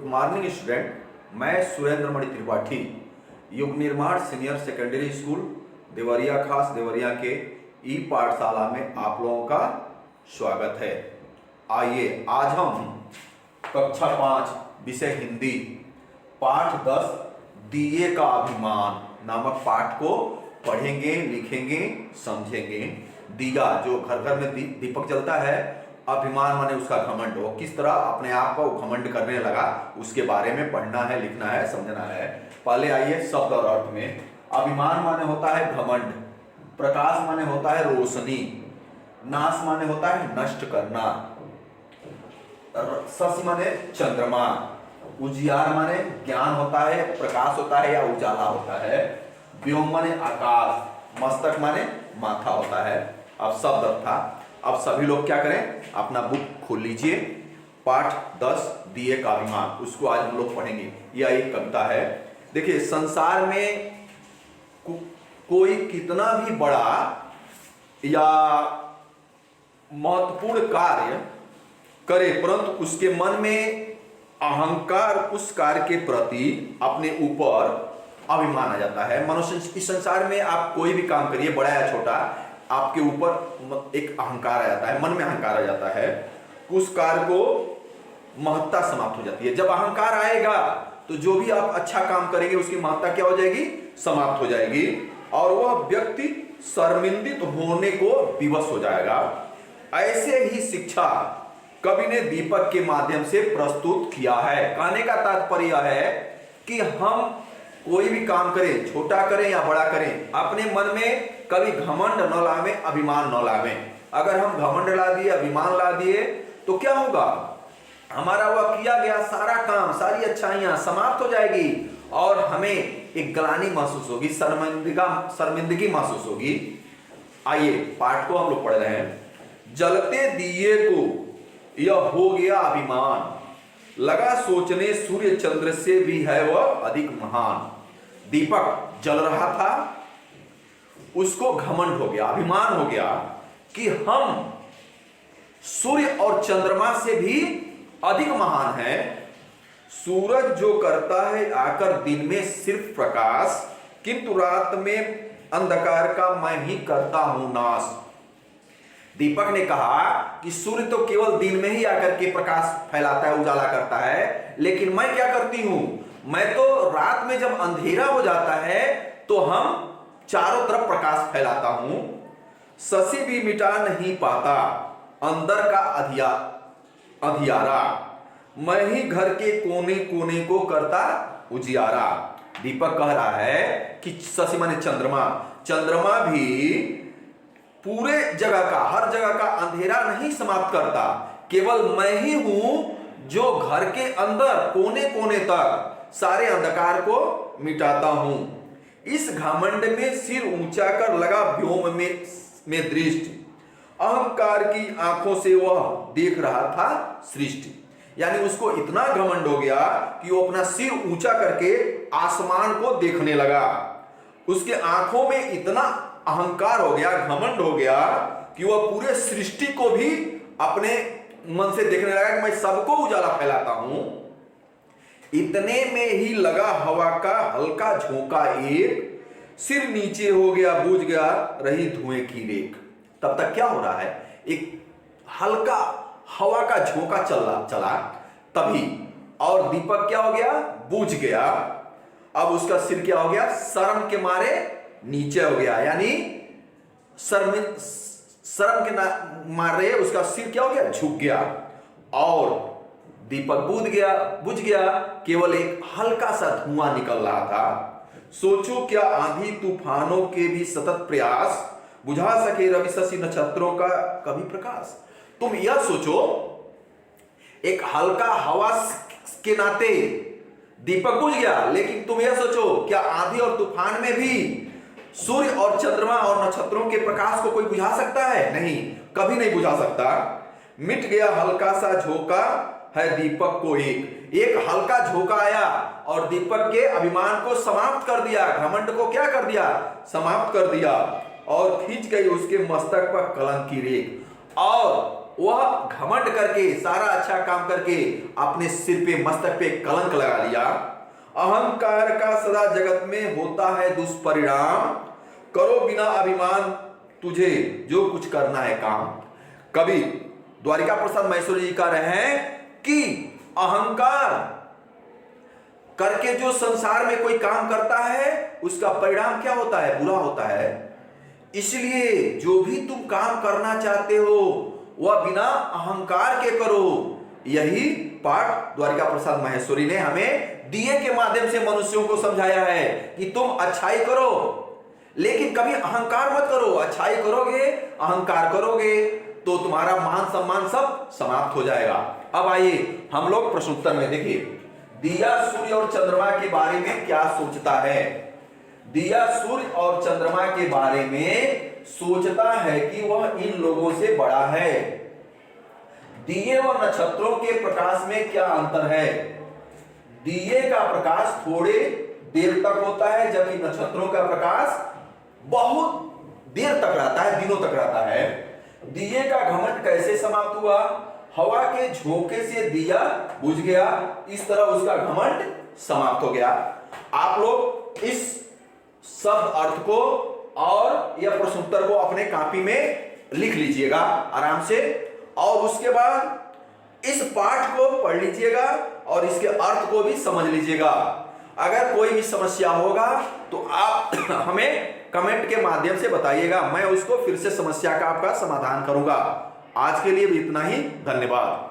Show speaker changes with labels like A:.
A: Morning student, मैं सुरेंद्र मणि त्रिपाठी युग निर्माण सीनियर सेकेंडरी स्कूल देवरिया खास देवरिया के ई पाठशाला में आप लोगों का स्वागत है। आइए आज हम कक्षा 5 विषय हिंदी पाठ 10 दिए का अभिमान नामक पाठ को पढ़ेंगे, लिखेंगे, समझेंगे। दिया जो घर घर में दीपक जलता है, अभिमान माने उसका घमंड हो, किस तरह अपने आप को घमंड करने लगा, उसके बारे में पढ़ना है, लिखना है, समझना है। पहले आइए शब्द और अर्थ में। अभिमान माने होता है घमंड, प्रकाश माने होता है रोशनी, नाश माने होता है नष्ट करना, शशि माने चंद्रमा, उजियार माने ज्ञान होता है, प्रकाश होता है या उजाला होता है, व्योम माने आकाश, मस्तक माने माथा होता है। अब शब्द अर्थ था। अब सभी लोग क्या करें, अपना बुक खोल लीजिए। पाठ 10 दिए का अभिमान, उसको आज हम लोग पढ़ेंगे। यह एक कविता है। देखिए, संसार में कोई कितना भी बड़ा या महत्वपूर्ण कार्य करे, परंतु उसके मन में अहंकार उस कार्य के प्रति अपने ऊपर अभिमान आ जाता है। मनुष्य इस संसार में आप कोई भी काम करिए, बड़ा या छोटा, आपके ऊपर एक अहंकार आ जाता है, मन में अहंकार आ जाता है, उस कार्य को महत्ता समाप्त हो जाती है। जब अहंकार आएगा तो जो भी आप अच्छा काम करेंगे उसकी महत्ता क्या हो जाएगी, समाप्त हो जाएगी, और वह व्यक्ति शर्मिंदित होने को विवश हो जाएगा। ऐसे ही शिक्षा कवि ने दीपक के माध्यम से प्रस्तुत किया है। कहने का तात्पर्य है कि हम कोई भी काम करें, छोटा करें या बड़ा करें, अपने मन में कभी घमंड न लावे, अभिमान न लावे। अगर हम घमंड ला दिए, अभिमान ला दिए तो क्या होगा, हमारा वह किया गया सारा काम, सारी अच्छाइयां समाप्त हो जाएगी और हमें एक ग्लानि महसूस होगी, शर्मिंदगी महसूस होगी। आइए पाठ को हम लोग पढ़ रहे हैं। जलते दिए को यह हो गया अभिमान, लगा सोचने सूर्य चंद्र से भी है वह अधिक महान। दीपक जल रहा था, उसको घमंड हो गया, अभिमान हो गया कि हम सूर्य और चंद्रमा से भी अधिक महान हैं। सूरज जो करता है आकर दिन में सिर्फ प्रकाश, किंतु रात में अंधकार का मैं ही करता हूं नाश। दीपक ने कहा कि सूर्य तो केवल दिन में ही आकर के प्रकाश फैलाता है, उजाला करता है, लेकिन मैं क्या करती हूं, मैं तो रात में जब अंधेरा हो जाता है तो हम चारों तरफ प्रकाश फैलाता हूं। शशि भी मिटा नहीं पाता अंदर का अधियारा, मैं ही घर के कोने कोने को करता उजियारा। दीपक कह रहा है कि शशि माने चंद्रमा, चंद्रमा भी पूरे जगह का, हर जगह का अंधेरा नहीं समाप्त करता, केवल मैं ही हूं जो घर के अंदर कोने कोने तक सारे अंधकार को मिटाता हूं। इस घमंड में सिर ऊंचा कर लगा व्योम में दृष्टि, अहंकार की आंखों से वह देख रहा था सृष्टि। यानी उसको इतना घमंड हो गया कि वो अपना सिर ऊंचा करके आसमान को देखने लगा। उसके आंखों में इतना अहंकार हो गया, घमंड हो गया कि वह पूरे सृष्टि को भी अपने मन से देखने लगा कि मैं सबको उजाला फैलाता हूं। इतने में ही लगा हवा का हल्का झोंका एक, सिर नीचे हो गया, बुझ गया रही धुएं की रेख। तब तक क्या हो रहा है, एक हल्का हवा का झोंका चला तभी, और दीपक क्या हो गया, बुझ गया। अब उसका सिर क्या हो गया, शर्म के मारे नीचे हो गया, यानी शर्म के मारे उसका सिर क्या हो गया, झुक गया, और दीपक बुझ गया, केवल एक हल्का सा धुआं निकल रहा था। सोचो क्या आंधी तूफानों के भी सतत प्रयास, बुझा सके रवि शशि नक्षत्रों का कभी प्रकाश। तुम यह सोचो, एक हल्का हवा के नाते दीपक बुझ गया, लेकिन तुम यह सोचो क्या आंधी और तूफान में भी सूर्य और चंद्रमा और नक्षत्रों के प्रकाश को कोई बुझा सकता है? नहीं, कभी नहीं बुझा सकता। मिट गया हल्का सा झोंका है दीपक को एक हल्का झोंका आया और दीपक के अभिमान को समाप्त कर दिया, घमंड को क्या कर दिया, समाप्त कर दिया, और खींच गई उसके मस्तक पर कलंक की रेख। और वह घमंड करके सारा अच्छा काम करके अपने सिर पे मस्तक पे कलंक लगा लिया। अहंकार का सदा जगत में होता है दुष्परिणाम, करो बिना अभिमान तुझे जो कुछ करना है काम। कवि द्वारिका प्रसाद महेश्वरी जी कह रहे हैं कि अहंकार करके जो संसार में कोई काम करता है उसका परिणाम क्या होता है? बुरा होता है। इसलिए जो भी तुम काम करना चाहते हो वह बिना अहंकार के करो। यही पाठ द्वारिका प्रसाद महेश्वरी ने हमें दिए के माध्यम से मनुष्यों को समझाया है कि तुम अच्छाई करो लेकिन कभी अहंकार मत करो। अच्छाई करोगे, अहंकार करोगे तो तुम्हारा मान सम्मान सब समाप्त हो जाएगा। अब आइए हम लोग प्रश्नोत्तर में देखिए, दिया सूर्य और चंद्रमा के बारे में क्या सोचता है? दिया सूर्य और चंद्रमा के बारे में सोचता है कि वह इन लोगों से बड़ा है। दिए और नक्षत्रों के प्रकाश में क्या अंतर है? दिए का प्रकाश थोड़े देर तक होता है जबकि नक्षत्रों का प्रकाश बहुत देर तक रहता है, दिनों तक रहता है। दिए का घमंड कैसे समाप्त हुआ? हवा के झोंके से दिया बुझ गया, इस तरह उसका घमंड समाप्त हो गया। आप लोग इस शब्द अर्थ को और यह प्रश्नोत्तर को अपने कॉपी में लिख लीजिएगा आराम से, और उसके बाद इस पाठ को पढ़ लीजिएगा और इसके अर्थ को भी समझ लीजिएगा। अगर कोई भी समस्या होगा तो आप हमें कमेंट के माध्यम से बताइएगा, मैं उसको फिर से समस्या का आपका समाधान करूंगा। आज के लिए भी इतना ही, धन्यवाद।